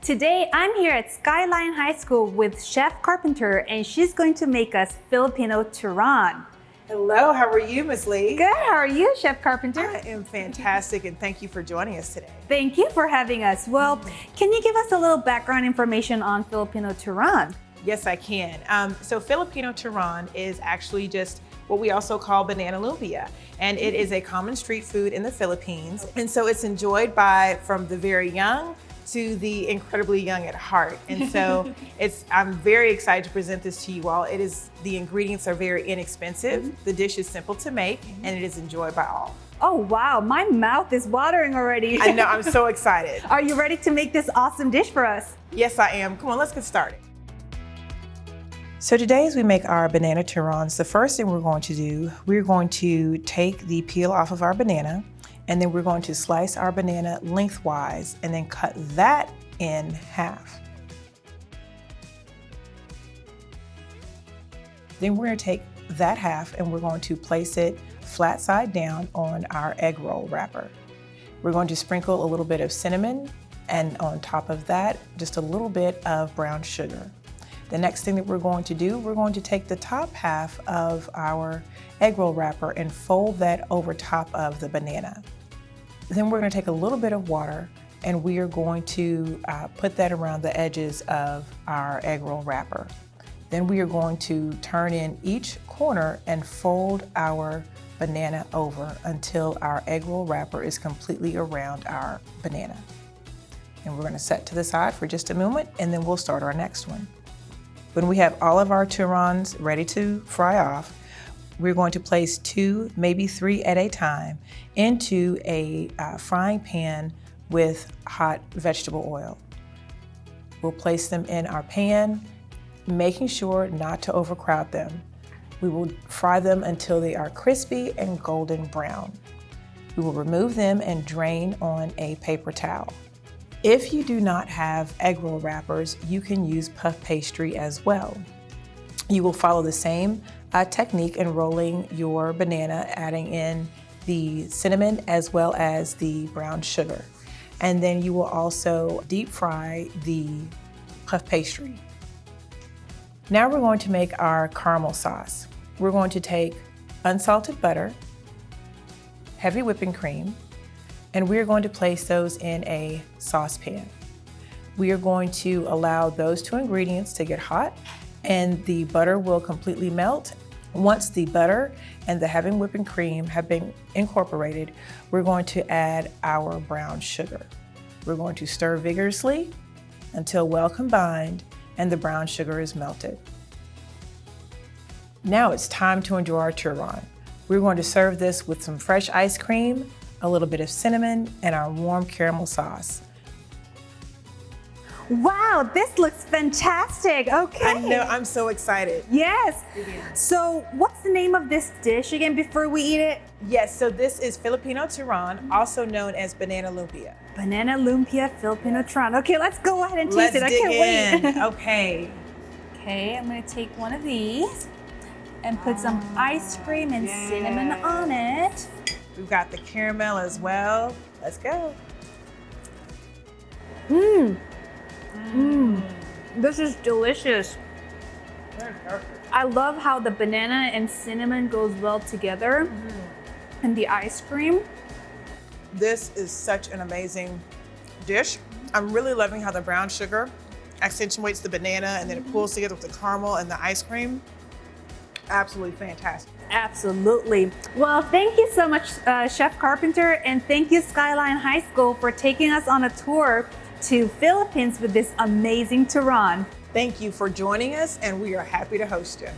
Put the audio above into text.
Today, I'm here at Skyline High School with Chef Carpenter, and she's going to make us Filipino Turon. Hello, how are you, Ms. Lee? Good, how are you, Chef Carpenter? I am fantastic, and thank you for joining us today. Thank you for having us. Well, can you give us a little background information on Filipino Turon? Yes, I can. So Filipino Turon is actually just what we also call banana lumpia. And it is a common street food in the Philippines. And so it's enjoyed by from the very young to the incredibly young at heart. And so I'm very excited to present this to you all. The ingredients are very inexpensive. The dish is simple to make and it is enjoyed by all. Oh wow, my mouth is watering already. I know, I'm so excited. Are you ready to make this awesome dish for us? Yes, I am. Come on, let's get started. So today as we make our banana turons, the first thing we're going to do, we're going to take the peel off of our banana, and then we're going to slice our banana lengthwise and then cut that in half. Then we're going to take that half and we're going to place it flat side down on our egg roll wrapper. We're going to sprinkle a little bit of cinnamon, and on top of that, just a little bit of brown sugar. The next thing that we're going to do, we're going to take the top half of our egg roll wrapper and fold that over top of the banana. Then we're going to take a little bit of water and we are going to put that around the edges of our egg roll wrapper. Then we are going to turn in each corner and fold our banana over until our egg roll wrapper is completely around our banana. And we're going to set to the side for just a moment and then we'll start our next one. When we have all of our turons ready to fry off, we're going to place 2, maybe 3 at a time into a frying pan with hot vegetable oil. We'll place them in our pan, making sure not to overcrowd them. We will fry them until they are crispy and golden brown. We will remove them and drain on a paper towel. If you do not have egg roll wrappers, you can use puff pastry as well. You will follow the same technique in rolling your banana, adding in the cinnamon as well as the brown sugar. And then you will also deep fry the puff pastry. Now we're going to make our caramel sauce. We're going to take unsalted butter, heavy whipping cream, and we're going to place those in a saucepan. We are going to allow those 2 ingredients to get hot and the butter will completely melt. Once the butter and the heavy whipping cream have been incorporated, we're going to add our brown sugar. We're going to stir vigorously until well combined and the brown sugar is melted. Now it's time to enjoy our turon. We're going to serve this with some fresh ice cream, a little bit of cinnamon, and our warm caramel sauce. Wow, this looks fantastic. Okay. I know, I'm so excited. Yes. So what's the name of this dish again before we eat it? Yes, so this is Filipino Turon, also known as banana lumpia. Banana lumpia Filipino Turon. Okay, let's go ahead and taste Let's it. I can't wait. Okay. Okay, I'm gonna take one of these and put some ice cream and cinnamon on it. We've got the caramel as well. Let's go. This is delicious. Very perfect. I love how the banana and cinnamon goes well together and the ice cream. This is such an amazing dish. I'm really loving how the brown sugar accentuates the banana and then it pulls together with the caramel and the ice cream. Absolutely fantastic. Absolutely. Well, thank you so much, Chef Carpenter, and thank you, Skyline High School, for taking us on a tour to Philippines with this amazing turon. Thank you for joining us, and we are happy to host you.